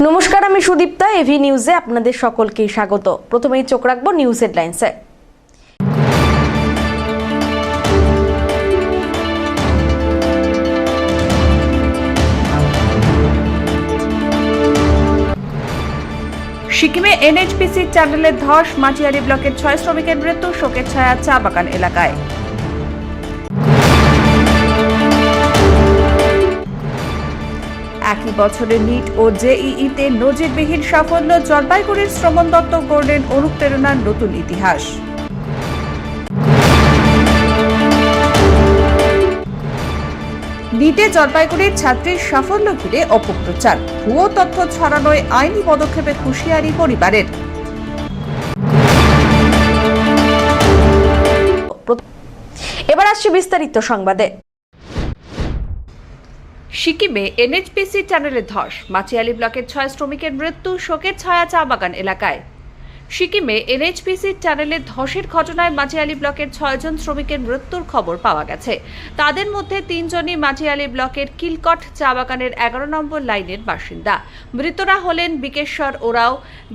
নমস্কার, আমি সুদীপ্তা। এভি নিউজে আপনাদের সকলকে স্বাগত। প্রথমেই চোখ রাখবো নিউজ হেডলাইন্সে। সিকিমে এনএইচপিসি চ্যানেলের ধস, মাটিয়ালি ব্লকের 6 শ্রমিকের মৃত্যু, শোকের ছায়া চা বাগান এলাকায়। একই বছরে নিট ও জেইইতে নজিরবিহীন সাফল্য, জলপাইগুড়ির শ্রমণ দত্ত গড়লেন অনুপ্রেরণার নতুন ইতিহাস। নিটে জলপাইগুড়ির ছাত্রীর সাফল্য ঘিরে অপপ্রচার, ভুয়ো তথ্য ছড়ানোয় আইনি পদক্ষেপে হুঁশিয়ারি পরিবারের। এবার আসছে বিস্তারিত সংবাদে। সিকিমে এনএইচপিসি চ্যানেলের ধস, মাটিয়ালি ব্লকের 6 শ্রমিকের মৃত্যু, শোকের ছায়া চা বাগান এলাকায়। সিকিমে এনএইচপিসি চ্যানেলের ধসের ঘটনায় মাটিয়ালি ব্লকের 6 জন শ্রমিকের মৃত্যুর খবর পাওয়া গেছে। তাদের মধ্যে 3 জনই মাটিয়ালি ব্লকের কিলকট চা বাগানের 11 নম্বর লাইনের বাসিন্দা। মৃতরা হলেন বিকেশ্বর ওরাও,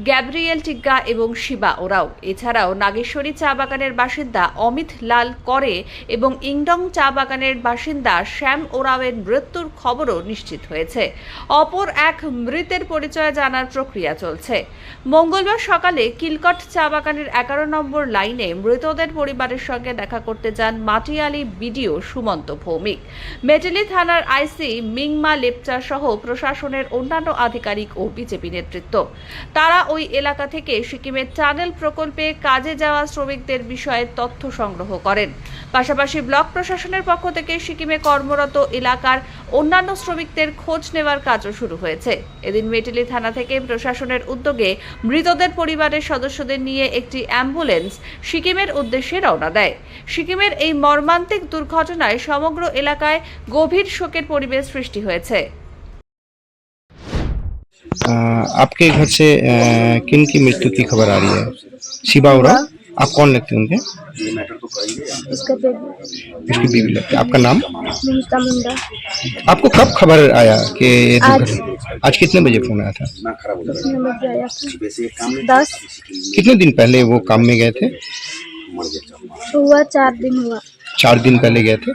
গ্যাব্রিয়েল টিগ্গা এবং শিবা ওরাও। এছাড়াও নাগেশ্বরী চা বাগানের বাসিন্দা অমিত লাল করে এবং ইংডং চা বাগানের বাসিন্দা শ্যাম ওরাওয়ের মৃত্যুর খবরও নিশ্চিত হয়েছে। অপর এক মৃতের পরিচয় জানার প্রক্রিয়া চলছে। মঙ্গলবার সকালে কিলকট চা বাগানের 11 নম্বর লাইনে মৃতদের পরিবারের সঙ্গে দেখা করতে যান মাটিয়ালি বিডিও সুমন্ত ভৌমিক, মেটেলি থানার আইসি মিংমা লেপচা সহ প্রশাসনের অন্যান্য আধিকারিক ও বিজেপি নেতৃত্ব। তারা ওই এলাকা থেকে সিকিমের টানেল প্রকল্পে কাজে যাওয়া শ্রমিকদের বিষয়ে তথ্য সংগ্রহ করেন। পাশাপাশি ব্লক প্রশাসনের পক্ষ থেকে সিকিমে কর্মরত এলাকার অন্যান্য শ্রমিকদের খোঁজ নেওয়ার কাজও শুরু হয়েছে। এদিন মেটেলি থানা থেকে প্রশাসনের উদ্যোগে মৃতদের পরিবারের সদস্যদের নিয়ে একটি অ্যাম্বুলেন্স সিকিমের উদ্দেশ্যে রওনা দেয়। সিকিমের এই মর্মান্তিক দুর্ঘটনায় সমগ্র এলাকায় গভীর শোকের পরিবেশ সৃষ্টি হয়েছে। आपके घर से किन की मृत्यु की खबर आ रही है? शिबा ओराव। आप कौन लगते हैं उनके? उसकी बीवी लगती है। आपका नाम? मुंडा। आपको कब खबर आया कि ये आज कितने बजे फोन आया था? 10 कितने दिन पहले वो काम में गए थे? हुआ 4 दिन हुआ। 4 दिन पहले गए थे।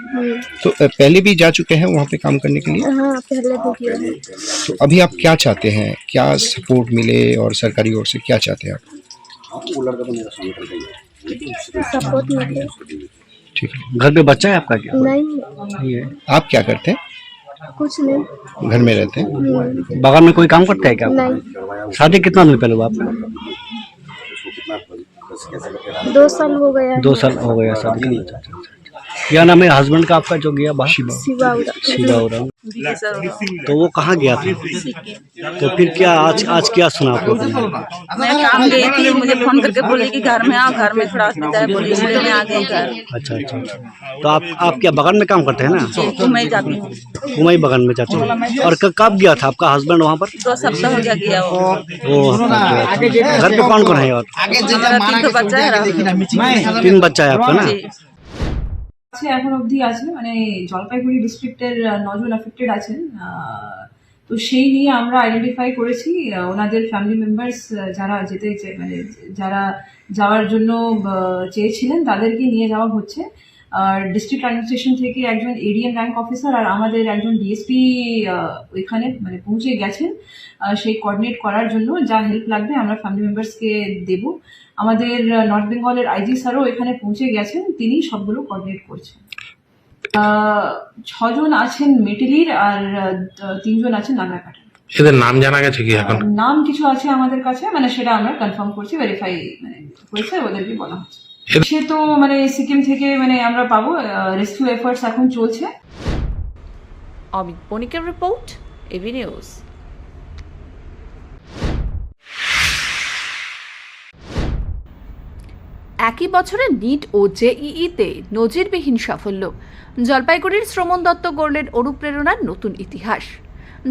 तो पहले भी जा चुके हैं वहाँ पे काम करने के लिए? हाँ, पहले भी किया है। तो अभी आप क्या चाहते हैं, क्या सपोर्ट मिले और सरकारी ओर से क्या चाहते हैं आप? सपोर्ट मिले। ठीक है। घर पे बच्चा है आपका? क्या नहीं है? आप क्या करते हैं? कुछ नहीं। घर में रहते हैं? बागान में कोई काम करता है क्या? नहीं। शादी कितना दिन पहले हुआ आपका? 2 साल हो गया। 2 साल हो गया शादी। क्या नाम है हस्बैंड का आपका जो गया बाहर? शिवा ओराव। तो वो कहाँ गया था? तो फिर क्या आज क्या सुना आपको? मैं काम गई थी, मुझे फोन करके बोली कि घर में आओ, घर में थोड़ा असुविधा है, बोली इसलिए मैं आ गई घर। अच्छा। तो आप क्या बागान में काम करते हैं ना? कुमाई जाती हूँ। कुमाई बागान में जाते हैं। और कब गया था आपका हस्बैंड वहाँ पर? 2 सप्ताह हो गया वो। घर पे कौन कौन है? और हमारा 3 बच्चा है। 3 बच्चा है आपका ना? এখন অবধি আছে, মানে জলপাইগুড়ি ডিস্ট্রিক্টের 9 জন অ্যাফেক্টেড আছেন। তো সেই নিয়ে আমরা আইডেন্টিফাই করেছি ওনাদের ফ্যামিলি মেম্বার্স যারা মানে যারা যাওয়ার জন্য চেয়েছিলেন তাদেরকে নিয়ে যাওয়া হচ্ছে। আর ডিস্ট্রিক্ট অ্যাডমিনিস্ট্রেশন থেকে একজন এডিএম র্যাঙ্ক অফিসার আর আমাদের একজন ডিএসপি ওইখানে মানে পৌঁছে গেছেন সেই কোঅর্ডিনেট করার জন্য। যা হেল্প লাগবে আমরা ফ্যামিলি মেম্বার্সকে দেব। আমাদের নর্থ বেঙ্গলের আইজি স্যারও এখানে পৌঁছে গেছেন, তিনি সবগুলো কোঅর্ডিনেট করছেন। 6 জন আছেন মেটেলির আর 3 জন আছেন নাগারকাটার। এদের নাম জানা গেছে কি? এখন নাম কিছু আছে আমাদের কাছে, মানে সেটা আমরা কনফার্ম করছি, ভেরিফাই মানে হয়েছে, ওদেরকে বলা হচ্ছে। সে তো মানে সিকিম থেকে মানে আমরা পাবো, রেস্কিউ এফার্টস এখন চলছে। অমিত বণিকের রিপোর্ট, এভি নিউজ। একই বছরে নিট ও জেইইতে নজিরবিহীন সাফল্য, জলপাইগুড়ির শ্রমণ দত্ত গড়লেন অনুপ্রেরণার নতুন ইতিহাস।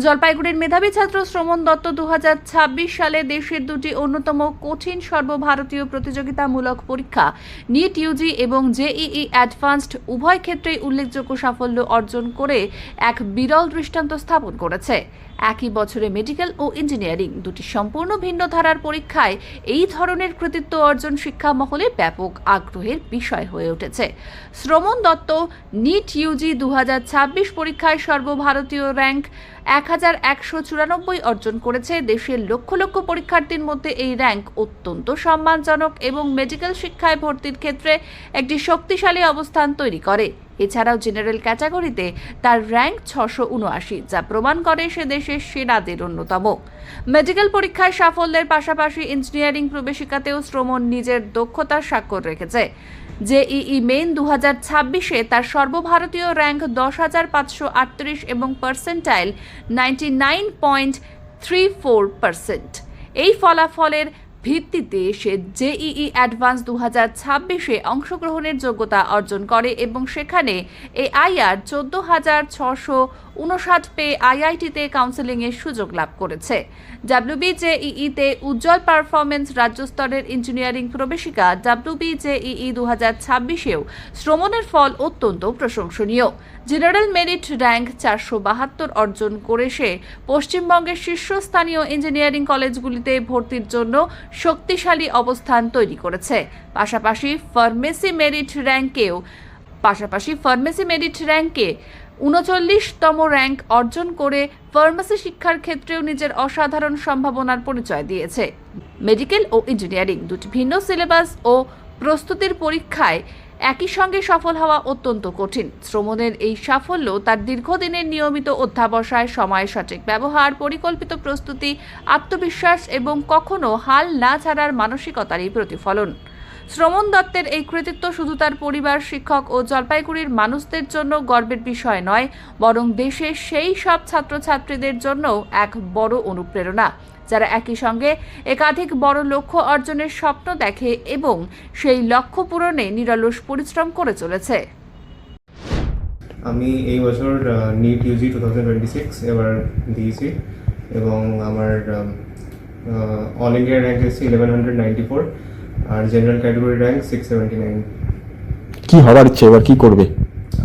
জলপাইগুড়ির মেধাবী ছাত্র শ্রমণ দত্ত 2026 সালে দেশের দুটি অন্যতম কঠিন সর্বভারতীয় প্রতিযোগিতামূলক পরীক্ষা নিট ইউজি এবং জেইই অ্যাডভান্সড উভয় ক্ষেত্রেই উল্লেখযোগ্য সাফল্য অর্জন করে এক বিরল দৃষ্টান্ত স্থাপন করেছে। একই বছরে মেডিকেল ও ইঞ্জিনিয়ারিং দুটি সম্পূর্ণ ভিন্ন ধারার পরীক্ষায় এই ধরনের কৃতিত্ব অর্জন শিক্ষা মহলে ব্যাপক আগ্রহের বিষয় হয়ে উঠেছে। শ্রমণ দত্ত নিট ইউজি 2026 পরীক্ষায় সর্বভারতীয় র্যাঙ্ক 1194 অর্জন করেছে। দেশের লক্ষ লক্ষ পরীক্ষার্থীর মধ্যে এই র্যাঙ্ক অত্যন্ত সম্মানজনক এবং মেডিকেল শিক্ষায় ভর্তির ক্ষেত্রে একটি শক্তিশালী অবস্থান তৈরি করে। এছাড়াও জেনারেল ক্যাটাগরিতে তার র্যাঙ্ক 679, যা প্রমাণ করে সে দেশের সেরাদের অন্যতম। মেডিকেল পরীক্ষায় সাফল্যের পাশাপাশি ইঞ্জিনিয়ারিং প্রবেশিকাতেও শ্রমণ নিজের দক্ষতার স্বাক্ষর রেখেছে। জেইই মেইন 2026-এ তার সর্বভারতীয় র্যাঙ্ক 10,538 এবং পার্সেন্টাইল 99.34%। এই ফলাফলের ভিত্তিতে সে জেইই অ্যাডভান্স 2026-এ অংশগ্রহণের যোগ্যতা অর্জন করে এবং সেখানে এআইআর 14,659 পেয়ে আইআইটিতে কাউন্সেলিংয়ের সুযোগ লাভ করেছে। WBJEE-তে উজ্জ্বল পারফরমেন্স রাজ্য স্তরের ইঞ্জিনিয়ারিং প্রবেশিকা WBJEE 2026-এও শ্রমণের ফল অত্যন্ত প্রশংসনীয়। জেনারেল মেরিট র্যাঙ্ক 472 অর্জন করে সে পশ্চিমবঙ্গের শীর্ষস্থানীয় ইঞ্জিনিয়ারিং কলেজগুলিতে ভর্তির জন্য শক্তিশালী অবস্থান তৈরি করেছে। পাশাপাশি ফার্মেসি মেরিট র্যাঙ্কে 39তম র্যাঙ্ক অর্জন করে ফার্মেসি শিক্ষার ক্ষেত্রেও নিজের অসাধারণ সম্ভাবনার পরিচয় দিয়েছে। মেডিকেল ও ইঞ্জিনিয়ারিং দুটি ভিন্ন সিলেবাস ও প্রস্তুতির পরীক্ষায় একই সঙ্গে সফল হওয়া অত্যন্ত কঠিন। শ্রমণের এই সাফল্য তার দীর্ঘদিনের নিয়মিত অধ্যাবসায়, সময়ের সঠিক ব্যবহার, পরিকল্পিত প্রস্তুতি, আত্মবিশ্বাস এবং কখনো হাল না ছাড়ার মানসিকতারই প্রতিফলন। শ্রমণ দত্তের এই কৃতিত্ব শুধু তার পরিবার, শিক্ষক ও জলপাইগুড়ির মানুষদের জন্য গর্বের বিষয় নয়, বরং দেশের সেই সব ছাত্রছাত্রীদের জন্যও এক বড় অনুপ্রেরণা, যারা একই সঙ্গে একাধিক বড় লক্ষ্য অর্জনের স্বপ্ন দেখে এবং সেই লক্ষ্য পূরণে নিরলস পরিশ্রম করে চলেছে। আমি এই বছর নিট ইউজি 2026 এবার দিয়েছি এবং আমার অল ইন্ডিয়া র্যাঙ্ক এসেছে 1194 আর জেনারেল ক্যাটাগরি র্যাঙ্ক 679। কি হওয়ার ইচ্ছে, এবার কি করবে?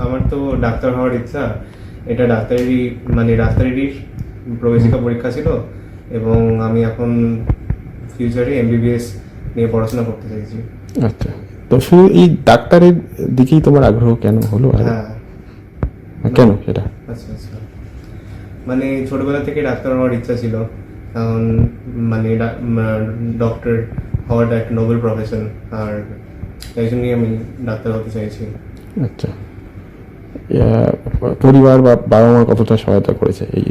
আমার তো ডাক্তার হওয়ার ইচ্ছা। এটা ডাক্তারেরই প্রবেশিকা পরীক্ষা ছিল এবং আমি এখন ফিউচারে এমবিবিএস নিয়ে পড়াশোনা করতে চাইছি। আচ্ছা, তো শুধু এই ডাক্তারের দিকেই তোমার আগ্রহ কেন হলো? হ্যাঁ, কেন সেটা? আচ্ছা, মানে ছোটবেলা থেকে ডাক্তার হওয়ার ইচ্ছা ছিল, কারণ মানে ডক্টর হওয়াটা একটা নোবেল প্রফেশন, আর তাই জন্যই আমি ডাক্তার হতে চাইছি। আচ্ছা, পরিবার বা বাবা মা কতটা সহায়তা করেছে? এই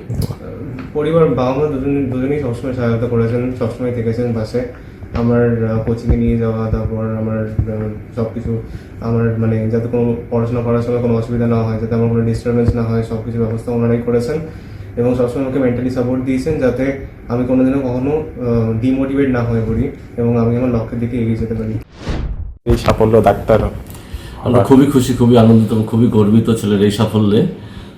পরিবার, বাবা মা দুজনেই সবসময় সহায়তা করেছেন, সবসময় থেকেছেন পাশে। আমার কোচিংয়ে নিয়ে যাওয়া, তারপর আমার সব কিছু, আমার মানে যাতে কোনো পড়াশোনা করার সময় কোনো অসুবিধা না হয়, যাতে আমার কোনো ডিস্টারবেন্স না হয়, সব কিছু ব্যবস্থা ওনারাই করেছেন এবং সবসময় আমাকে মেন্টালি সাপোর্ট দিয়েছেন, যাতে আমি কোনোদিনও কখনো ডিমোটিভেট না হয়ে পড়ি এবং আমি আমার লক্ষ্যের দিকে এগিয়ে যেতে পারি। এই সাফল্য ডাক্তার, আমরা খুবই খুশি, খুবই আনন্দিত এবং খুবই গর্বিত ছেলের এই সাফল্যে।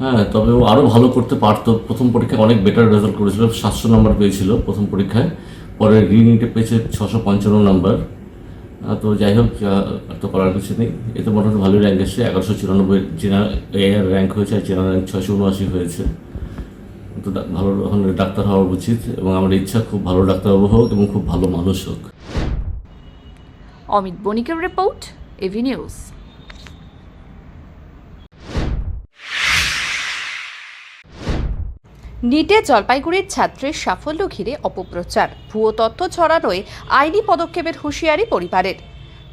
হ্যাঁ, তবে ও আরও ভালো করতে পারতো। প্রথম পরীক্ষায় অনেক বেটার রেজাল্ট করেছিল, 700 নম্বর পেয়েছিল প্রথম পরীক্ষায়, পরে রিনিটে পেয়েছে 655 নম্বর। তো যাই হোক, তো করার কিছু নেই। এতে মোটামুটি ভালোই র্যাঙ্ক এসেছে, 1194 জেনারেল র্যাঙ্ক হয়েছে, আর জেনারেল র্যাঙ্ক 679 হয়েছে। তো ভালো ডাক্তার হওয়া উচিত এবং আমার ইচ্ছা খুব ভালো ডাক্তারবাবু হোক এবং খুব ভালো মানুষ হোক। অমিত বণিকের রিপোর্ট, এভি নিউজ। নিটে জলপাইগুড়ির ছাত্রের সাফল্য ঘিরে অপপ্রচার, ভুয়ো তথ্য ছড়ানোয় আইনি পদক্ষেপের হুঁশিয়ারি পরিবারের।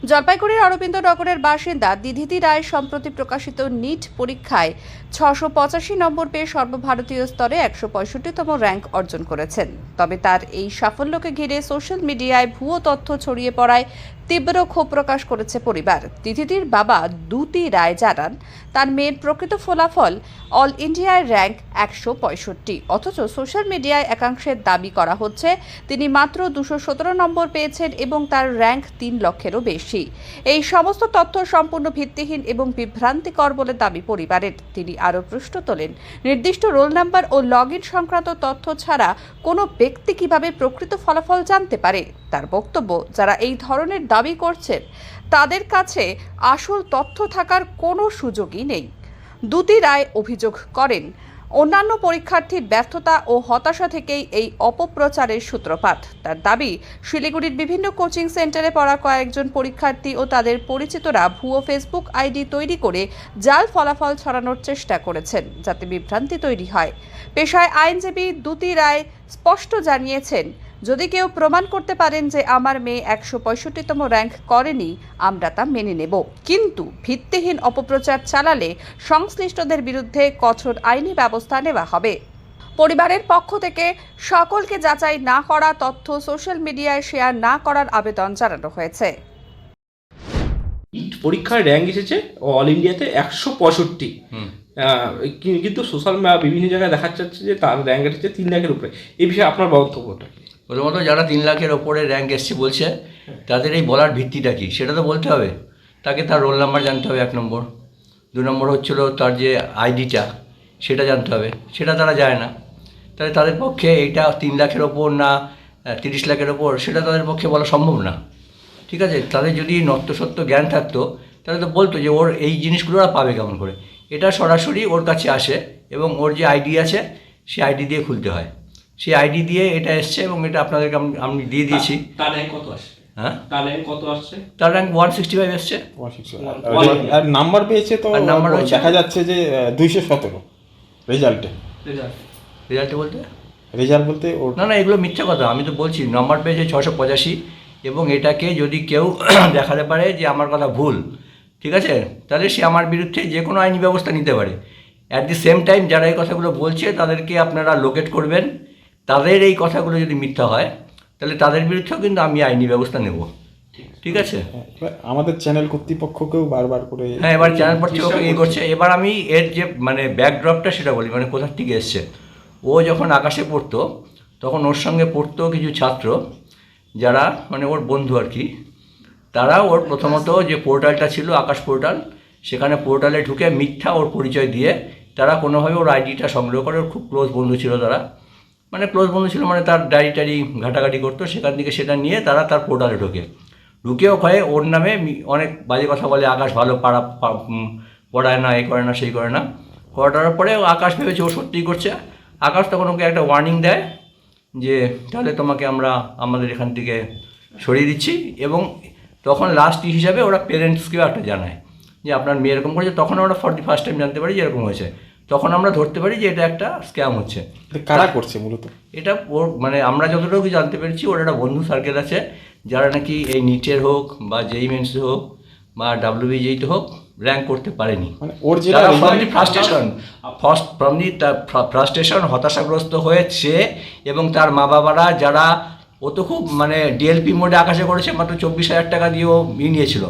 জলপাইগুড়ির অরবিন্দনগরের বাসিন্দা দিধিতি রায় সম্প্রতি প্রকাশিত নিট পরীক্ষায় 685 নম্বর পেয়ে সর্বভারতীয় স্তরে 165তম র্যাঙ্ক অর্জন করেছেন। তবে তার এই সাফল্যকে ঘিরে সোশ্যাল মিডিয়ায় ভুয়ো তথ্য ছড়িয়ে পড়ায় তীব্র ক্ষোভ প্রকাশ করেছে পরিবার। দিধিতির বাবা দ্যুতি রায় জানান, তার মেয়ের প্রকৃত ফলাফল অল ইন্ডিয়ার র্যাঙ্ক 165, অথচ সোশ্যাল মিডিয়ায় একাংশের দাবি করা হচ্ছে তিনি মাত্র 217 নম্বর পেয়েছেন এবং তার র্যাঙ্ক 3 লক্ষেরও বেশি। এই সমস্ত তথ্য সম্পূর্ণ ভিত্তিহীন এবং বিভ্রান্তিকর বলে দাবি পরিবারের। তিনি আরও প্রশ্ন তোলেন, নির্দিষ্ট রোল নাম্বার ও লগ ইন সংক্রান্ত তথ্য ছাড়া কোনো ব্যক্তি কিভাবে প্রকৃত ফলাফল জানতে পারে। তার বক্তব্য, যারা এই ধরনের দাবি করছেন তাদের কাছে আসল তথ্য থাকার কোনো সুযোগই নেই। দ্যুতি রায় অভিযোগ করেন, অন্যান্য পরীক্ষার্থীর ব্যর্থতা ও হতাশা থেকেই এই অপপ্রচারের সূত্রপাত। তার দাবি, শিলিগুড়ির বিভিন্ন কোচিং সেন্টারে পড়া কয়েকজন পরীক্ষার্থী ও তাদের পরিচিতরা ভুয়ো ফেসবুক আইডি তৈরি করে জাল ফলাফল ছড়ানোর চেষ্টা করেছেন, যাতে বিভ্রান্তি তৈরি হয়। পেশায় আইনজীবী দ্যুতি রায় স্পষ্ট জানিয়েছেন, যদি কেউ প্রমাণ করতে পারেন যে আমার মেয়ে 165তম র্যাঙ্ক করেনি, আমরা তা মেনে নেব, কিন্তু ভিত্তিহীন অপপ্রচার চালালে সংশ্লিষ্টদের বিরুদ্ধে কঠোর আইনি ব্যবস্থা নেওয়া হবে। পরিবারের পক্ষ থেকে সকলকে যাচাই না করা তথ্য সোশ্যাল মিডিয়ায় শেয়ার না করার আবেদন জানানো হয়েছে। পরীক্ষার র্যাঙ্ক এসেছে অল ইন্ডিয়াতে 165, কিন্তু সোশ্যাল বিভিন্ন জায়গায় দেখা যাচ্ছে যে তার র্যাঙ্ক এসেছে 3 লাখের উপরে। এই বিষয়ে আপনার বক্তব্যটা? প্রথমত যারা 3 লাখের ওপরে র্যাঙ্ক এসছে বলছে, তাদের এই বলার ভিত্তিটা কী সেটা তো বলতে হবে। তাকে তার রোল নাম্বার জানতে হবে 1 নম্বর, 2 নম্বর হচ্ছিল তার যে আইডিটা সেটা জানতে হবে, সেটা তারা যায় না। তাহলে তাদের পক্ষে এইটা 3 লাখের ওপর না 30 লাখের ওপর সেটা তাদের পক্ষে বলা সম্ভব না। ঠিক আছে, তাদের যদি নত্যসত্য জ্ঞান থাকতো তাহলে তো বলতো যে ওর এই জিনিসগুলো ওরা পাবে কেমন করে। এটা সরাসরি ওর কাছে আসে এবং ওর যে আইডি আছে সেই আইডি দিয়ে খুলতে হয়। সেই আইডি দিয়ে এটা এসছে এবং এটা আপনাদেরকে আমি দিয়ে দিয়েছি। তার র্যাঙ্ক কত আসছে? হ্যাঁ, তার র্যাঙ্ক কত আসছে? তার র্যাঙ্ক 165 এসছে। আর নাম্বার পেয়েছে তো, নাম্বার দেখা যাচ্ছে যে 217 রেজাল্টে। রেজাল্টে বলতে ওর না, এগুলো মিথ্যা কথা। আমি তো বলছি নাম্বার পেয়েছে 685, এবং এটাকে যদি কেউ দেখাতে পারে যে আমার কথা ভুল, ঠিক আছে, তাহলে সে আমার বিরুদ্ধে যে কোনো আইনি ব্যবস্থা নিতে পারে। অ্যাট দি সেম টাইম যারা এই কথাগুলো বলছে তাদেরকে আপনারা লোকেট করবেন। তাদের এই কথাগুলো যদি মিথ্যা হয় তাহলে তাদের বিরুদ্ধেও কিন্তু আমি আইনি ব্যবস্থা নেব। ঠিক আছে, আমাদের চ্যানেল কর্তৃপক্ষকেও বারবার করে, হ্যাঁ, এবার চ্যানেল কর্তৃপক্ষ এই করছে। এবার আমি এর যে মানে ব্যাকড্রপটা সেটা বলি, মানে কোথার থেকে এসছে। ও যখন আকাশে পড়তো তখন ওর সঙ্গে পড়তো কিছু ছাত্র যারা মানে ওর বন্ধু আর কি। তারা ওর প্রথমত যে পোর্টালটা ছিল আকাশ পোর্টাল, সেখানে পোর্টালে ঢুকে মিথ্যা ওর পরিচয় দিয়ে তারা কোনোভাবে ওর আইডিটা সংগ্রহ করে। ওর খুব ক্লোজ বন্ধু ছিল তারা, মানে ক্লোজ বন্ধু ছিল মানে তার ডায়েরি টারি ঘাটাঘাটি করতো, সেখান থেকে সেটা নিয়ে তারা তার পোর্টালে ঢুকেও হয় ওর নামে অনেক বাজে কথা বলে। আকাশ ভালো পড়ায় না, এ করে না, সেই করে না। করার পরে আকাশ ভেবেছে ও সত্যিই করছে। আকাশ তখন ওকে একটা ওয়ার্নিং দেয় যে তাহলে তোমাকে আমরা আমাদের এখান থেকে সরিয়ে দিচ্ছি, এবং তখন লাস্ট হিসাবে ওরা পেরেন্টসকেও একটা জানায় যে আপনার মেয়ে এরকম করেছে। তখন আমরা ফর দি ফার্স্ট টাইম জানতে পারি যে এরকম হয়েছে। তখন আমরা ধরতে পারি যে এটা একটা স্ক্যাম হচ্ছে। কারা করছে মূলত এটা? ওর মানে আমরা যতটুকু জানতে পেরেছি ওর একটা বন্ধু সার্কেল আছে যারা নাকি এই নিটের হোক বা জেই মেন্সে হোক বা WBJতে হোক র্যাঙ্ক করতে পারেনি। মানে ওর যে ফ্রাস্ট্রেশন হতাশাগ্রস্ত হয়েছে, এবং তার মা বাবারা যারা, ও তো খুব মানে DLP মোডে আকাশে করেছে, মাত্র 24,000 টাকা দিয়ে ও নিয়েছিল,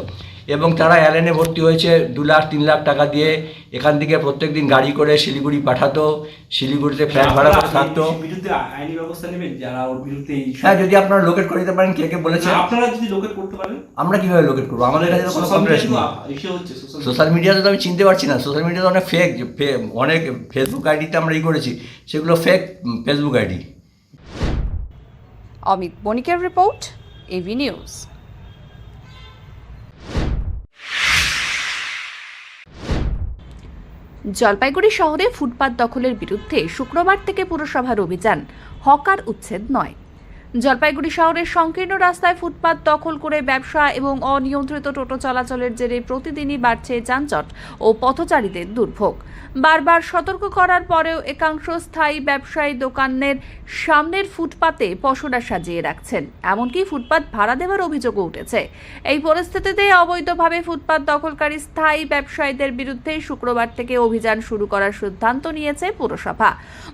এবং তারা অ্যালেনে ভর্তি হয়েছে 2 লাখ 3 লাখ টাকা দিয়ে। এখান থেকে প্রত্যেক দিন গাড়ি করে শিলিগুড়ি পাঠাতো, শিলিগুড়িতে ফ্ল্যাট ভাড়া করে থাকতো। বিরুদ্ধে আইনি ব্যবস্থা নেবেন যারা ওর বিরুদ্ধে? হ্যাঁ, যদি আপনারা লোকেট করে দিতে পারেন কে বলেছে। আপনারা যদি লোকেট করতে পারেন, আমরা কিভাবে লোকেট করবো? আমাদের কাছে কোনো কম্পিউটার নেই। সোশ্যাল মিডিয়াতে তো আমি চিনতে পারছি না। সোশ্যাল মিডিয়াতে অনেক ফেক, অনেক ফেসবুক আইডিতে আমরা করেছি, সেগুলো ফেক ফেসবুক আইডি। অমিত বণিকের রিপোর্ট, এভি নিউজ। জলপাইগুড়ি শহরে ফুটপাত দখলের বিরুদ্ধে শুক্রবার থেকে পুরসভার অভিযান, হকার উচ্ছেদ নয়। জলপাইগুড়ি শহরের সংকীর্ণ রাস্তায় ফুটপাত দখল করে ব্যবসা এবং অনিয়ন্ত্রিত টোটো চলাচলের জেরে প্রতিদিনই বাড়ছে যানজট ও পথচারীদের দুর্ভোগ। বারবার সতর্ক করার পরেও একাংশ স্থায়ী ব্যবসায়ী দোকানের সামনের ফুটপাতে পসরা সাজিয়ে রাখছেন, এমনকি ফুটপাত ভাড়া দেওয়ার অভিযোগও উঠেছে। এই পরিস্থিতিতে অবৈধভাবে ফুটপাত দখলকারী স্থায়ী ব্যবসায়ীদের বিরুদ্ধে শুক্রবার থেকে অভিযান শুরু করার সিদ্ধান্ত নিয়েছে পুরসভা।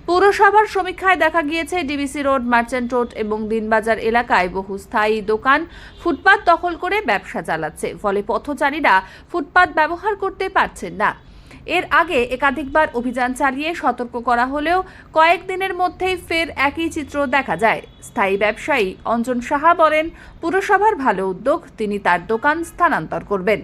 পুরসভার সমীক্ষায় দেখা গিয়েছে ডিবিসি রোড, মার্চেন্ট রোড এবং দিনবাজার এলাকায় বহু স্থায়ী দোকান ফুটপাত দখল করে ব্যবসা চালাচ্ছে, ফলে পথচারীরা ফুটপাত ব্যবহার করতে পারছেন না। এর আগে একাধিকবার অভিযান চালিয়ে সতর্ক করা হলেও কয়েকদিনের মধ্যেই ফের একই চিত্র দেখা যায়। স্থায়ী ব্যবসায়ী অঞ্জন সাহা বলেন, পুরসভার ভালো উদ্যোগ, তিনি তার দোকান স্থানান্তর করবেন।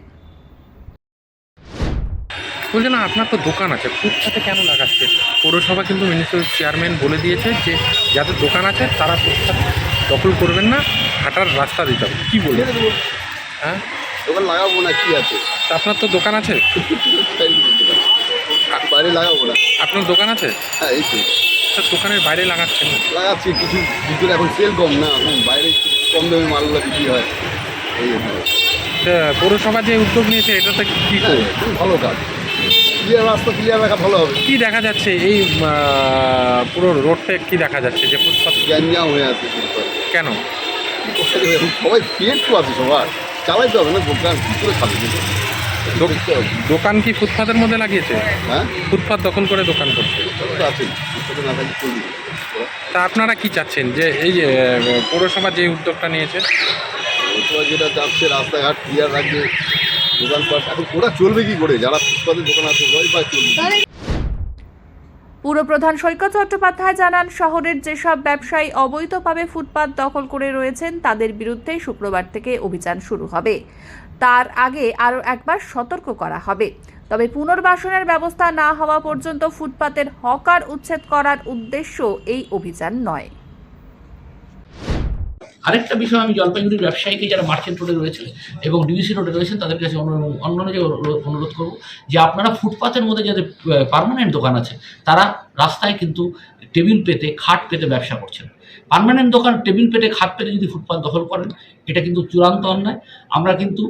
বলছে না, আপনার তো দোকান আছে, ফুটপাতে কেন লাগাচ্ছে? পৌরসভা কিন্তু মিউনিসিপ্যাল চেয়ারম্যান বলে দিয়েছে যে যাদের দোকান আছে তারা ফুটপাত দখল করবেন না, হাঁটার রাস্তা দিতে হবে। কী বলবেন? হ্যাঁ, দোকান লাগাবো না, কি আছে? আপনার তো দোকান আছে। বাইরে লাগাবো না। আপনার দোকান আছে? হ্যাঁ, এই তো আচ্ছা, দোকানের বাইরে লাগাচ্ছেন? লাগাচ্ছি, কিছু ভিতরে এখন সেল কম না, এখন বাইরে একটু কম দামে মালগুলো বিক্রি হয় এই জন্য। পৌরসভা যে উদ্যোগ নিয়েছে এটাতে কি হ্যাঁ, খুব ভালো কাজ, ক্লিয়ার রাস্তা ক্লিয়ার রাখা ভালো হবে। কি দেখা যাচ্ছে এই পুরো রোডটা কি দেখা যাচ্ছে যে ফুটপাত গ্যাঞ্জাম হয়ে আছে ফুটপাতে। কেন? সবাই পেট তো আছে, সবার চালাইতে হবে না, দোকান কী করে খাবে কিন্তু। দোকান কি ফুটপাতের মধ্যে লাগিয়েছে? হ্যাঁ, ফুটপাত দখল করে দোকান করছে। তো আছেই, ফুটপাতে না থাকলে চলবে। তা আপনারা কি চাচ্ছেন যে এই যে পৌরসভা যে উদ্যোগটা নিয়েছে? ওরা যেটা চাচ্ছে রাস্তাঘাট ক্লিয়ার রাখবে, দোকানপাট এখন ওরা চলবে কি করে, যারা ফুটপাতের দোকান আছে ওরাই বা চলবে। পুরপ্রধান সৈকত চট্টোপাধ্যায় জানান, শহরের যেসব ব্যবসায়ী অবৈধভাবে ফুটপাত দখল করে রয়েছেন তাদের বিরুদ্ধে শুক্রবার থেকে অভিযান শুরু হবে। তার আগে আরও একবার সতর্ক করা হবে। তবে পুনর্বাসনের ব্যবস্থা না হওয়া পর্যন্ত ফুটপাতের হকার উচ্ছেদ করার উদ্দেশ্য এই অভিযান নয়। আরেকটা বিষয় আমি জলপাইগুড়ির ব্যবসায়ীকে যারা মার্চেন্ট রোডে রয়েছে এবং ডিভিসি রোডে রয়েছেন তাদের কাছে অন্যান্য যে অনুরোধ করব যে আপনারা ফুটপাতের মধ্যে যাদের পার্মানেন্ট দোকান আছে তারা রাস্তায় কিন্তু টেবিল পেতে খাট পেতে ব্যবসা করছেন। পার্মানেন্ট দোকান টেবিল পেতে খাট পেতে যদি ফুটপাত দখল করেন এটা কিন্তু চূড়ান্ত অন্যায়। আমরা কিন্তু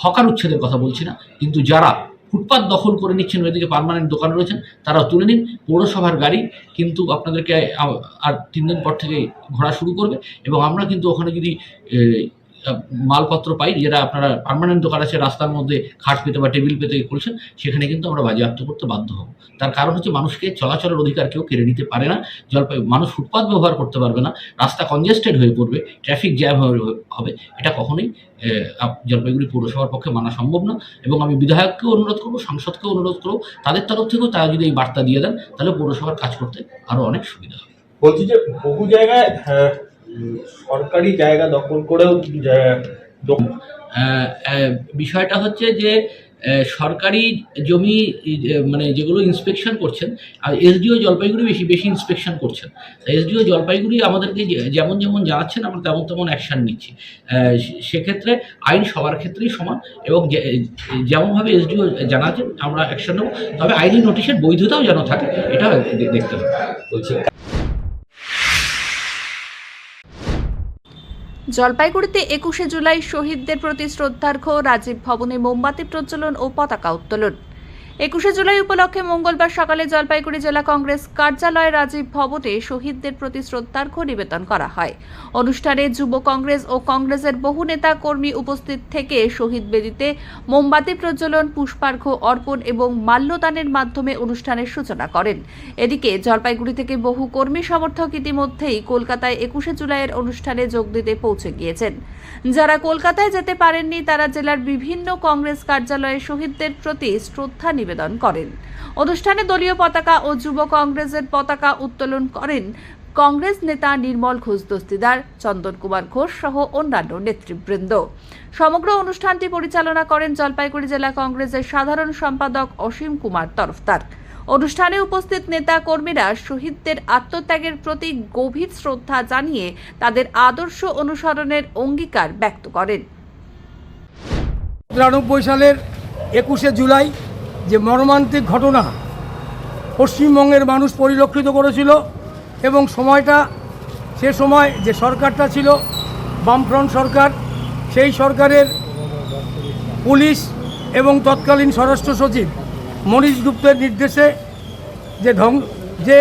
হকার উচ্ছেদের কথা বলছি না, কিন্তু যারা ফুটপাত দখল করে নিচ্ছেন ওইদিকে পার্মানেন্ট দোকান রয়েছেন তারা তুলে নিন। পৌরসভার গাড়ি কিন্তু আপনাদেরকে আর 3 দিন পর থেকে ঘোরা শুরু করবে এবং আমরা কিন্তু ওখানে যদি মালপত্র পাই যেটা আপনারা পার্মানেন্ট দোকান আছে রাস্তার মধ্যে খাট পেতে বা টেবিল পেতে করছেন, সেখানে কিন্তু আমরা বাজেয়াপ্ত করতে বাধ্য হব। তার কারণ হচ্ছে মানুষকে চলাচলের অধিকার কেউ কেড়ে নিতে পারে না। মানুষ ফুটপাত ব্যবহার করতে পারবে না, রাস্তা কনজেস্টেড হয়ে পড়বে, ট্রাফিক জ্যাম হবে, এটা কখনোই জলপাইগুড়ি পৌরসভার পক্ষে মানা সম্ভব না। এবং আমি বিধায়ককেও অনুরোধ করবো, সাংসদকেও অনুরোধ করবো, তাদের তরফ থেকেও তারা যদি এই বার্তা দিয়ে দেন তাহলে পৌরসভার কাজ করতে আরও অনেক সুবিধা হবে। বলছি যে বহু জায়গায় সরকারি জায়গা দখল করেও বিষয়টা হচ্ছে যে সরকারি জমি মানে যেগুলো ইন্সপেকশন করছেন, আর এসডিও জলপাইগুড়ি বেশি ইন্সপেকশন করছেন। এসডিও জলপাইগুড়ি আমাদেরকে যেমন জানাচ্ছেন আমরা তেমন অ্যাকশান নিচ্ছি। সেক্ষেত্রে আইন সবার ক্ষেত্রেই সমান এবং যেমনভাবে এসডিও জানাচ্ছেন আমরা অ্যাকশান নেব, তবে আইনি নোটিশের বৈধতাও যেন থাকে এটা দেখতে হবে বলছি। জলপাইগুড়িতে 21শে জুলাই শহীদদের প্রতি শ্রদ্ধার্ঘ্য রাজীব ভবনে মোমবাতি প্রজ্বলন ও পতাকা উত্তোলন। 21শে জুলাই উপলক্ষে মঙ্গলবার সকালে জলপাইগুড়ি জেলা কংগ্রেস কার্যালয়ে রাজীব ভবনে শহীদদের প্রতি শ্রদ্ধার্ঘ্য নিবেদন করা হয়। অনুষ্ঠানে যুব কংগ্রেস ও কংগ্রেসের বহু নেতা কর্মী উপস্থিত থেকে শহীদ বেদিতে মোমবাতি প্রজ্বলন, পুষ্পার্ঘ্য অর্পণ এবং মাল্যদানের মাধ্যমে অনুষ্ঠানের সূচনা করেন। এদিকে জলপাইগুড়ি থেকে বহু কর্মী সমর্থক ইতিমধ্যেই কলকাতায় 21শে জুলাইয়ের অনুষ্ঠানে যোগ দিতে পৌঁছে গিয়েছেন। যারা কলকাতায় যেতে পারেননি তারা জেলার বিভিন্ন কংগ্রেস কার্যালয়ে শহীদদের প্রতি শ্রদ্ধা নিবেদন করেন। অনুষ্ঠানে দলীয় পতাকা ও যুব কংগ্রেসের পতাকা উত্তোলন করেন কংগ্রেস নেতা নির্মল ঘোষ দস্তিদার, চন্দন কুমার ঘোষ সহ অন্যান্য নেতৃবৃন্দ। সমগ্র অনুষ্ঠানটি পরিচালনা করেন জলপাইগুড়ি জেলা কংগ্রেসের সাধারণ সম্পাদক অসীম কুমার তরফদার। অনুষ্ঠানে উপস্থিত নেতা কর্মীরা শহীদদের আত্মত্যাগের প্রতি গভীর শ্রদ্ধা জানিয়ে তাদের আদর্শ অনুসরণের অঙ্গীকার ব্যক্ত করেন। 93 সালের 21শে জুলাই যে মর্মান্তিক ঘটনা পশ্চিমবঙ্গের মানুষ পরিলক্ষিত করেছিল এবং সে সময় যে সরকারটা ছিল বামফ্রন্ট সরকার, সেই সরকারের পুলিশ এবং তৎকালীন স্বরাষ্ট্র সচিব মনীশ গুপ্তের নির্দেশে যে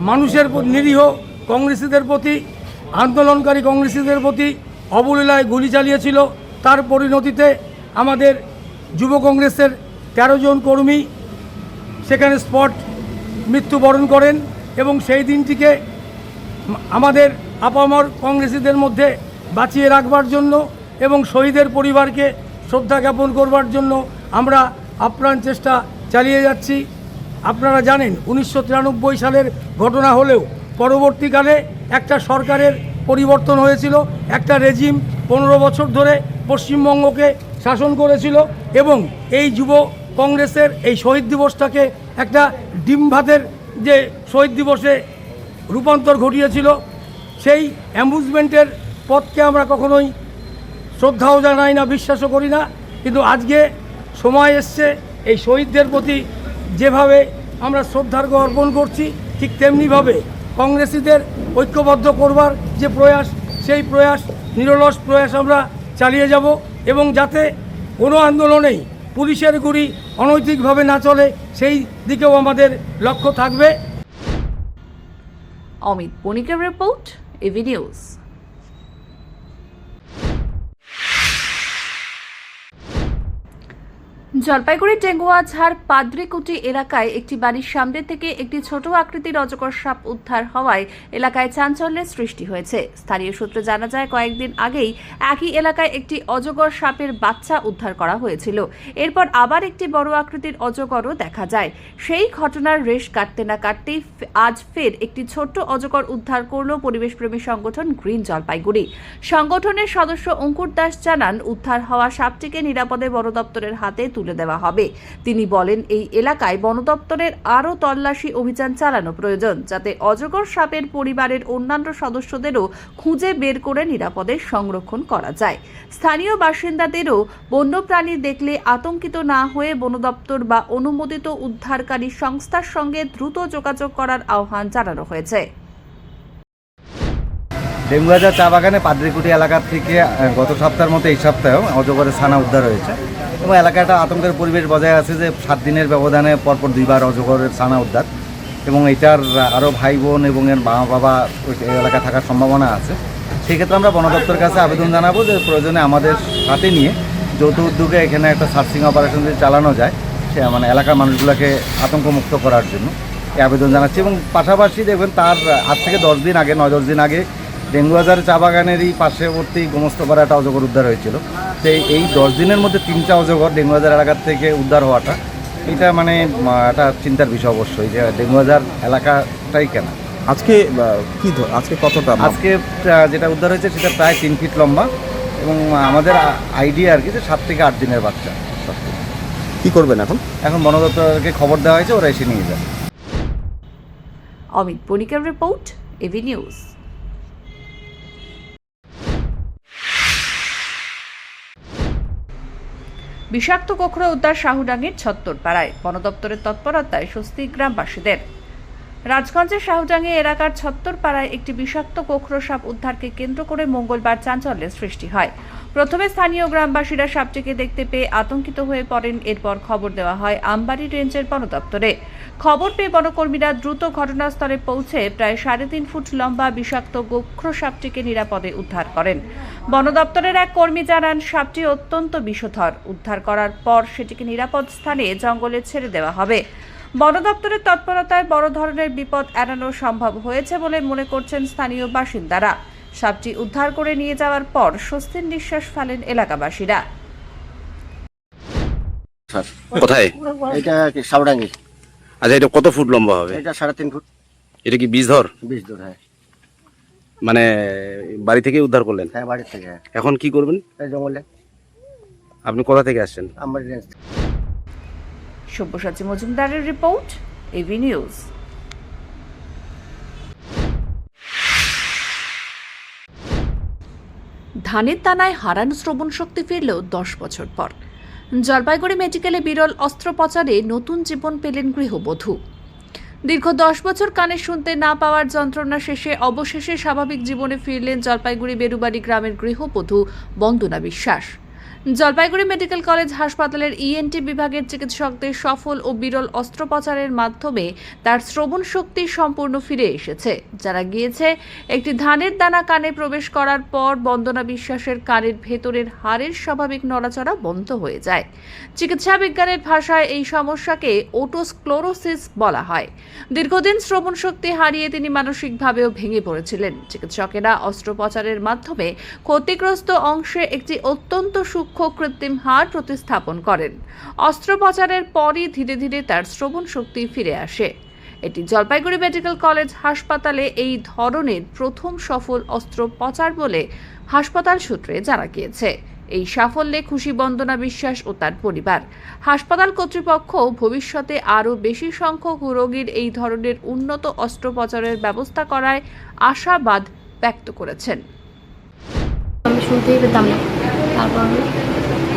মানুষের নিরীহ কংগ্রেসীদের প্রতি, আন্দোলনকারী কংগ্রেসীদের প্রতি অবলীলায় গুলি চালিয়েছিল, তার পরিণতিতে আমাদের যুব কংগ্রেসের 13 জন কর্মী সেখানে স্পট মৃত্যুবরণ করেন এবং সেই দিনটিকে আমাদের আপামর কংগ্রেসীদের মধ্যে বাঁচিয়ে রাখবার জন্য এবং শহীদের পরিবারকে শ্রদ্ধা জ্ঞাপন করবার জন্য আমরা আপ্রাণ চেষ্টা চালিয়ে যাচ্ছি। আপনারা জানেন 1993 সালের ঘটনা হলেও পরবর্তীকালে একটা সরকারের পরিবর্তন হয়েছিল, একটা রেজিম 15 বছর ধরে পশ্চিমবঙ্গকে শাসন করেছিল এবং এই যুব কংগ্রেসের এই শহীদ দিবসটাকে একটা ডিম ভাতের যে শহীদ দিবসে রূপান্তর ঘটিয়েছিল। সেই অ্যাম্বুজমেন্টের পথকে আমরা কখনোই শ্রদ্ধাও জানাই না, বিশ্বাসও করি না, কিন্তু আজকে সময় এসছে এই শহীদদের প্রতি যেভাবে আমরা শ্রদ্ধার্ঘ অর্পণ করছি, ঠিক তেমনিভাবে কংগ্রেসীদের ঐক্যবদ্ধ করবার যে প্রয়াস, সেই প্রয়াস নিরলস প্রয়াস আমরা চালিয়ে যাব এবং যাতে কোনো আন্দোলনেই পুলিশের গুলি অনৈতিকভাবে না চলে সেই দিকেও আমাদের লক্ষ্য থাকবে। অমিত বণিকের রিপোর্ট, এভি নিউজ। জলপাইগুড়ির টেঙ্গুয়াঝাড় পাদ্রিকুটি এলাকায় একটি বাড়ির সামনে থেকে একটি ছোট আকৃতির অজগর সাপ উদ্ধার হওয়ায় এলাকায় চাঞ্চল্যের সৃষ্টি হয়েছে। স্থানীয় সূত্রে জানা যায়, কয়েকদিন আগেই একই এলাকায় একটি অজগর সাপের বাচ্চা উদ্ধার করা হয়েছিল। এরপর আবার একটি বড় আকৃতির অজগরও দেখা যায়। সেই ঘটনার রেশ কাটতে না কাটতেই আজ ফের একটি ছোট্ট অজগর উদ্ধার করল পরিবেশপ্রেমী সংগঠন গ্রিন জলপাইগুড়ি। সংগঠনের সদস্য অঙ্কুর দাস জানান, উদ্ধার হওয়া সাপটিকে নিরাপদে বন দপ্তরের হাতে তুলে দেওয়া হবে। তিনি বলেন, এই এলাকায় বন দপ্তরের আরও তল্লাশি অভিযান চালানো প্রয়োজন, যাতে অজগর সাপের পরিবারের অন্যান্য সদস্যদেরও খুঁজে বের করে নিরাপদে সংরক্ষণ করা যায়। স্থানীয় বাসিন্দাদেরও বন্যপ্রাণী দেখলে আতঙ্কিত না হয়ে বন দপ্তর বা অনুমোদিত উদ্ধারকারী সংস্থার সঙ্গে দ্রুত যোগাযোগ করার আহ্বান জানানো হয়েছে। ডেঙ্গুয়াঝাড় চা বাগানে পাদ্রিকুটি এলাকা থেকে গত সপ্তাহের মতো এই সপ্তাহেও অজগরের ছানা উদ্ধার হয়েছে এবং এলাকাটা আতঙ্কের পরিবেশ বজায় আছে যে 7 দিনের ব্যবধানে পরপর 2বার অজগরের ছানা উদ্ধার এবং এটার আরও ভাই বোন এবং এর মা বাবা ওই এলাকায় থাকার সম্ভাবনা আছে। সেক্ষেত্রে আমরা বন দপ্তরের কাছে আবেদন জানাবো যে প্রয়োজনে আমাদের সাথে নিয়ে যৌথ উদ্যোগে এখানে একটা সার্চিং অপারেশন যদি চালানো যায়, সে মানে এলাকার মানুষগুলোকে আতঙ্কমুক্ত করার জন্য এই আবেদন জানাচ্ছি। এবং পাশাপাশি দেখবেন তার আজ থেকে 10 দিন আগে 9-10 দিন আগে ডেঙ্গুয়াঝাড় চা বাগানেরই পার্শ্ববর্তী গোমস্তপাড়া একটা অজগর উদ্ধার হয়েছিল। তো এই 10 দিনের মধ্যে 3টা অজগর ডেঙ্গুয়াঝাড় এলাকার থেকে উদ্ধার হওয়াটা, এটা মানে একটা চিন্তার বিষয় অবশ্যই, যে ডেঙ্গুয়াঝাড় এলাকাটাই কেন। আজকে আজকে কতটা? আজকে যেটা উদ্ধার হয়েছে সেটা প্রায় 3 ফিট লম্বা এবং আমাদের আইডিয়া আর কি যে 7 থেকে 8 দিনের বাচ্চা। কি করবেন এখন? এখন বন দপ্তরকে খবর দেওয়া হয়েছে, ওরা এসে নিয়ে যাবে। অমিত বণিকের রিপোর্ট, এভি নিউজ। বিষাক্ত কোকড়া উদ্ধার শাহুডাঙ্গির ছত্তরপাড়ায়, বন দপ্তরের তৎপরতায় স্বস্তি গ্রামবাসীদের। রাজগঞ্জের শাহুডাঙ্গি এলাকার ছত্তরপাড়ায় একটি বিষাক্ত কোকড়া সাপ উদ্ধারকে কেন্দ্র করে মঙ্গলবার চাঞ্চল্যের সৃষ্টি হয়। প্রথমে স্থানীয় গ্রামবাসীরা সাপটিকে দেখতে পেয়ে আতঙ্কিত হয়ে পড়েন। এরপর খবর দেওয়া হয় আমবাড়ি রেঞ্জের বন দপ্তরে। খবর পেয়ে বনকর্মীরা দ্রুত ঘটনাস্থলে পৌঁছে প্রায় 3.5 ফুট লম্বা বিষাক্ত গোখ্র সাপটিকে নিরাপদে উদ্ধার করেন। বন দপ্তরের এক কর্মী জানান, সাপটি অত্যন্ত বিষধর। উদ্ধার করার পর সেটিকে নিরাপদ স্থানে জঙ্গলে ছেড়ে দেওয়া হবে। বন দপ্তরের তৎপরতায় বড় ধরনের বিপদ এড়ানো সম্ভব হয়েছে বলে মনে করছেন স্থানীয় বাসিন্দারা। সাপটি উদ্ধার করে নিয়ে যাওয়ার পর স্বস্তির নিঃশ্বাস ফেলেন এলাকাবাসীরা। কোথায়? এটা শাহুডাঙ্গি। আচ্ছা, এটা কত ফুট লম্বা হবে? এটা 3.5 ফুট। এটা কি বিষধর? বিষধর, হ্যাঁ। মানে বাড়ি থেকে উদ্ধার করলেন? হ্যাঁ, বাড়ি থেকে। এখন কি করবেন? জঙ্গলে। আপনি কোথা থেকে আসছেন? আমবাড়ি রেঞ্জ। সব্যসাচী মজুমদারের রিপোর্ট, এভি নিউজ। ধানের দানায় হারানো শ্রবণ শক্তি ফিরল 10 বছর পর। জলপাইগুড়ি মেডিকেলে বিরল অস্ত্রোপচারে নতুন জীবন পেলেন গৃহবধূ। দীর্ঘ 10 বছর কানে শুনতে না পাওয়ার যন্ত্রণা শেষে অবশেষে স্বাভাবিক জীবনে ফিরলেন জলপাইগুড়ি বেরুবাড়ি গ্রামের গৃহবধূ বন্দনা বিশ্বাস। জলপাইগুড়ি মেডিকেল কলেজ হাসপাতালের ইএনটি বিভাগের চিকিৎসকদের সফল ও বিরল অস্ত্রোপচারের মাধ্যমে তার শ্রবণ শক্তি সম্পূর্ণ ফিরে এসেছে। জানা গিয়েছে, একটি ধানের দানা কানে প্রবেশ করার পর বন্দনা বিশ্বাসের কানের ভেতরের হাড়ের স্বাভাবিক নড়াচড়া বন্ধ হয়ে যায়। চিকিৎসা বিজ্ঞানের ভাষায় এই সমস্যাকে ওটোস্ক্লেরোসিস বলা হয়। দীর্ঘদিন শ্রবণ শক্তি হারিয়ে তিনি মানসিকভাবেও ভেঙে পড়েছিলেন। চিকিৎসকেরা অস্ত্রোপচারের মাধ্যমে ক্ষতিগ্রস্ত অংশে একটি অত্যন্ত সূক্ষ্ম কৃত্রিম হাড় প্রতিস্থাপন করেন। অস্ত্রোপচারের পরই ধীরে ধীরে তার শ্রবণ শক্তি ফিরে আসে। এটি জলপাইগুড়ি মেডিকেল কলেজ হাসপাতালে এই ধরনের প্রথম সফল অস্ত্রোপচার বলে হাসপাতাল সূত্রে জানা গিয়েছে। এই সাফল্যে খুশি বন্দনা বিশ্বাস ও তার পরিবার। হাসপাতাল কর্তৃপক্ষ ভবিষ্যতে আরও বেশি সংখ্যক রোগীর এই ধরনের উন্নত অস্ত্রোপচারের ব্যবস্থা করায় আশাবাদ ব্যক্ত করেছেন। আমি শুনতেই পেতাম না। তারপর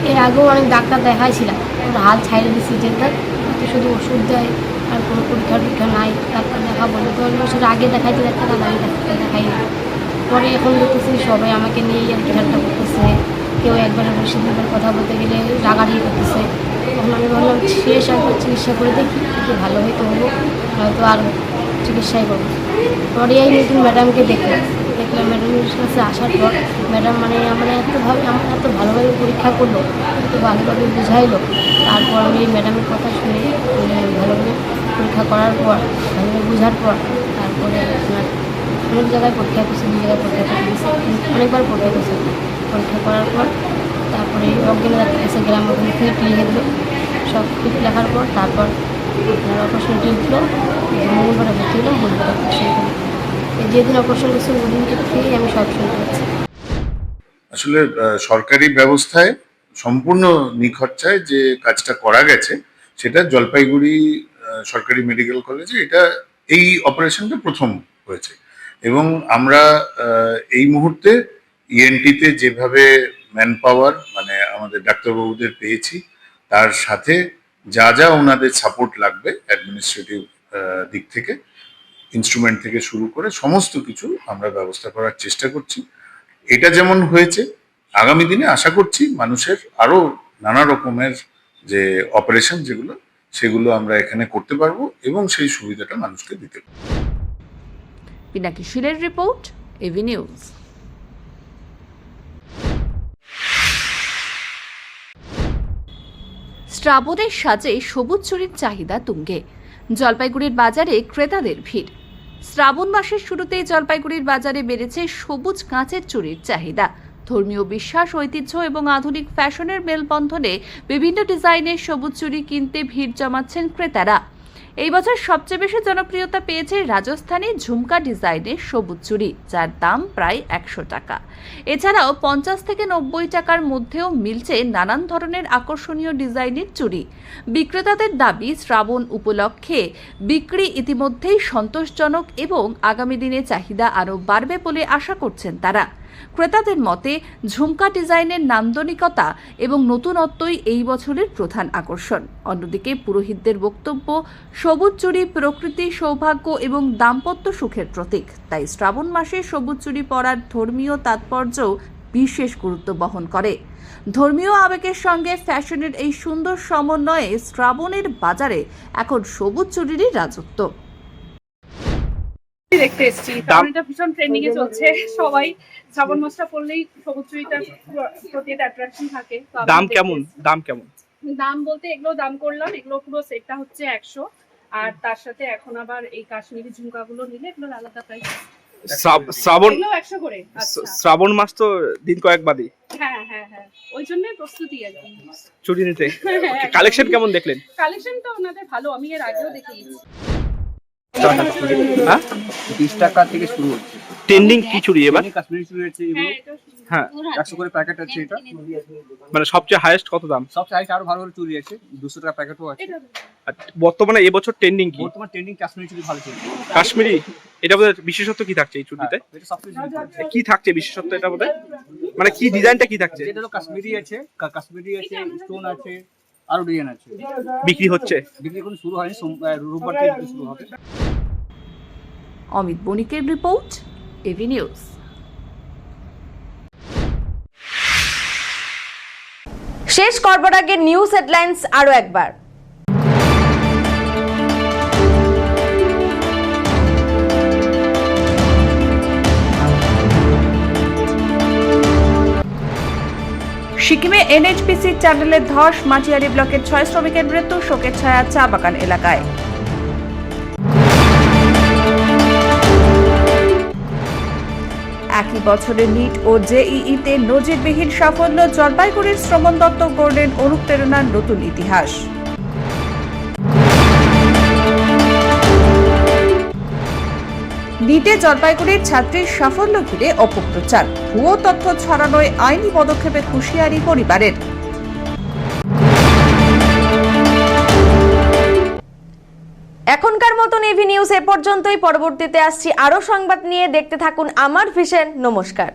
এর আগেও অনেক ডাক্তার দেখাইছিলাম, হাত ছাইড়ে দিচ্ছি যেটা তো শুধু ওষুধ দেয় আর কোনো পরীক্ষা নাই। ডাক্তার দেখাবো 10 বছর আগে দেখাইতে ডাক্তার আমি ডাক্তার দেখাই না। পরে এখন দেখতেছি সবাই আমাকে নিয়ে আর কি ঠাট্টা করতেছে, কেউ একবারে বসে দুবার কথা বলতে গেলে রাগারাগি করতেছে। তখন আমি ভাবলাম শেষ একবার চিকিৎসা করে দেখি একটু ভালো হয়তো হবো, হয়তো আর চিকিৎসাই করবো। পরে এই নতুন ম্যাডামকে দেখলাম ম্যাডামের কাছে আসার পর ম্যাডাম মানে আমার এত ভালোভাবে পরীক্ষা করলো, এত ভালোভাবে বুঝাইলো। তারপর আমি এই ম্যাডামের কথা শুনে ভালোভাবে পরীক্ষা করার পর ভালোভাবে বোঝার পর তারপরে আপনার অনেক জায়গায় পরীক্ষা করছে, 2 জায়গায় পরীক্ষা করতেছে, অনেকবার পরীক্ষা করছে। পরীক্ষা করার পর তারপরে অজ্ঞান ডাক্তার কাছে গেলাম, ওখানে ফিট লিখে দিল। সব ফিট লেখার পর তারপর আপনার অপারেশন উঠলো, মঙ্গলবারে ভর্তি হলাম, বুধবারে অপারেশন করি। যেদিন অপারেশন করছি ওই দিন থেকেই আমি সব শুনতে পাচ্ছি। আসলে সরকারি ব্যবস্থায় সম্পূর্ণ নিখরচায় যে কাজটা করা গেছে সেটা জলপাইগুড়ি সরকারি মেডিকেল কলেজে এটা এই অপারেশনটা প্রথম হয়েছে। এবং আমরা এই মুহূর্তে ইএনটিতে যেভাবে ম্যান পাওয়ার মানে আমাদের ডাক্তারবাবুদের পেয়েছি, তার সাথে যা যা ওনাদের সাপোর্ট লাগবে অ্যাডমিনিস্ট্রেটিভ দিক থেকে, ইনস্ট্রুমেন্ট থেকে শুরু করে সমস্ত কিছু আমরা ব্যবস্থা করার চেষ্টা করছি। এটা যেমন হয়েছে, আগামী দিনে আশা করছি মানুষের আরো নানা রকমের যে অপারেশন যেগুলো সেগুলো আমরা এখানে করতে পারবো এবং সেই সুবিধাটা মানুষকে দিতে পারবো। পিনাকি শীলের রিপোর্ট, এভি নিউজ। শ্রাবণের সাজে সবুজ চুরির চাহিদা তুঙ্গে, জলপাইগুড়ির বাজারে ক্রেতাদের ভিড়। শ্রাবণ মাসের শুরুতেই জলপাইগুড়ির বাজারে বেড়েছে সবুজ কাঁচের চুরির চাহিদা। ধর্মীয় বিশ্বাস, ঐতিহ্য এবং আধুনিক ফ্যাশনের মেলবন্ধনে বিভিন্ন ডিজাইনের সবুজ চুরি কিনতে ভিড় জমাচ্ছেন ক্রেতারা। এই বছর সবচেয়ে বেশি জনপ্রিয়তা পেয়েছে রাজস্থানী ঝুমকা ডিজাইনের সবুজ চুড়ি, যার দাম প্রায় 100 টাকা। এছাড়াও 50 থেকে 90 টাকার মধ্যেও মিলছে নানান ধরনের আকর্ষণীয় ডিজাইনের চুড়ি। বিক্রেতাদের দাবি, শ্রাবণ উপলক্ষে বিক্রি ইতিমধ্যেই সন্তোষজনক এবং আগামী দিনে চাহিদা আরও বাড়বে বলে আশা করছেন তারা। ক্রেতাদের মতে ঝুমকা ডিজাইনের নান্দনিকতা এবং নতুনত্বই এই বছরের প্রধান আকর্ষণ। অন্যদিকে পুরোহিতদের বক্তব্য, সবুজ চুড়ি প্রকৃতি, সৌভাগ্য এবং দাম্পত্য সুখের প্রতীক। তাই শ্রাবণ মাসে সবুজ চুড়ি পরার ধর্মীয় তাৎপর্যও বিশেষ গুরুত্ব বহন করে। ধর্মীয় আবেগের সঙ্গে ফ্যাশনের এই সুন্দর সমন্বয়ে শ্রাবণের বাজারে এখন সবুজ চুড়িরই রাজত্ব। দেখতে এসেছি, কারণ এটা ভীষণ ট্রেন্ডিং এ চলছে। সবাই শ্রাবণ মাসটা পড়লেই সবুজ চুড়িটার প্রতি একটা অ্যাট্রাকশন থাকে। দাম কেমন? দাম বলতে এগুলো দাম করলাম, এগুলো পুরো সেটটা হচ্ছে 100, আর তার সাথে এখন আবার এই কাশ্মীরি ঝুমকাগুলো নিলে এগুলো আলাদা প্রাইস। শ্রাবণ 100 করে। আচ্ছা, শ্রাবণ মাস তো দিন কয়েক বাদই। হ্যাঁ হ্যাঁ হ্যাঁ, ওই জন্যই প্রস্তুতি আর কি চুড়ি নিতে। কালেকশন কেমন দেখলেন? কালেকশন তো ওনাদের ভালো, আমি এর আগেও দেখেছি। 20 টাকা থেকে শুরু হচ্ছে। ট্রেন্ডিং কি চুড়ি এবার? কাশ্মীরি চুড়ি আছে এগুলো। হ্যাঁ, 100 করে প্যাকেট আছে এটা। মানে সবচেয়ে হাইয়েস্ট কত দাম? সবচেয়ে হাইয়েস্ট আরো ভালো ভালো চুড়ি আছে, 200 টাকা প্যাকেটও আছে। বর্তমানে এবছর ট্রেন্ডিং কি? বর্তমানে ট্রেন্ডিং কাশ্মীরি চুড়ি ভালো চলছে। কাশ্মীরি, এটা বোধহয় বিশেষত্ব কি থাকছে এই চুড়িতে? এটা সবচেয়ে কি থাকছে বিশেষত্ব এটা বোধহয়? মানে কি ডিজাইনটা কি থাকছে? এটা তো কাশ্মীরি আছে, স্টোন আছে, আরো ডিজাইন আছে। বিক্রি হচ্ছে? বিক্রি কোনো শুরু হয়নি, রোববার থেকে শুরু হবে। অমিত বণিকের রিপোর্ট, এভি নিউজ। শেষ করবার আগে নিউজ হেডলাইন্স আরো একবার। সিকিমে এনএইচপিসি টানেলের ধস, মাটিয়ালি ব্লকের 6 শ্রমিকের মৃত্যু, শোকের ছায়া চা বাগান এলাকায়। একই বছরে নিট ও জেইইতে নজিরবিহীন সাফল্য, জলপাইগুড়ির শ্রমণ দত্ত গড়লেন অনুপ্রেরণার নতুন ইতিহাস। নিটে জলপাইগুড়ির ছাত্রীর সাফল্য ঘিরে অপপ্রচার, ভুয়ো তথ্য ছড়ানোয় আইনি পদক্ষেপে হুঁশিয়ারি পরিবারের। এখনকার মতন এভি নিউজ এ পর্যন্তই। পরবর্তীতে আসছি আরো সংবাদ নিয়ে, দেখতে থাকুন আমার ভিশন। নমস্কার।